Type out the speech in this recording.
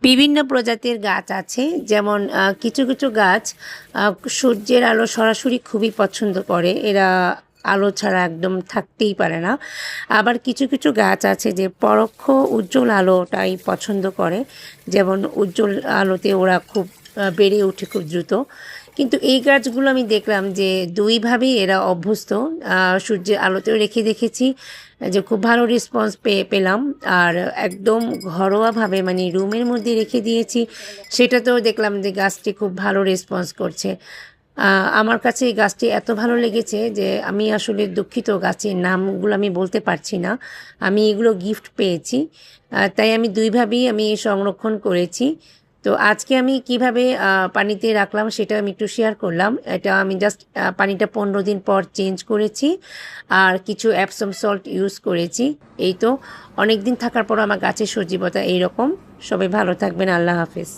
বিভিন্ন প্রজাতির গাছ আছে, যেমন কিছু কিছু গাছ সূর্যের আলো সরাসরি খুবই পছন্দ করে, এরা আলো ছাড়া একদম থাকতেই পারে না। আবার কিছু কিছু গাছ আছে যে পরোক্ষ উজ্জ্বল আলোটাই পছন্দ করে, যেমন উজ্জ্বল আলোতে ওরা খুব বেড়ে ওঠে খুব দ্রুত। কিন্তু এই গাছগুলো আমি দেখলাম যে দুইভাবেই এরা অভ্যস্ত। সূর্যের আলোতেও রেখে দেখেছি যে খুব ভালো রেসপন্স পেলাম, আর একদম ঘরোয়াভাবে মানে রুমের মধ্যে রেখে দিয়েছি, সেটাতেও দেখলাম যে গাছটি খুব ভালো রেসপন্স করছে। আমার কাছে এই গাছটি এত ভালো লেগেছে যে আমি আসলে দুঃখিত, গাছের নামগুলো আমি বলতে পারছি না। আমি এগুলো গিফট পেয়েছি, তাই আমি দুইভাবেই আমি সংরক্ষণ করেছি। তো আজকে আমি কিভাবে পানিতে রাখলাম সেটা আমি একটু শেয়ার করলাম। এটা আমি জাস্ট পানিটা 15 দিন পর চেঞ্জ করেছি, আর কিছু অ্যাপসম সল্ট ইউজ করেছি। এই তো, অনেক দিন থাকার পর আমার গাছের সজীবতা এইরকম। সবাই ভালো থাকবেন, আল্লাহ হাফেজ।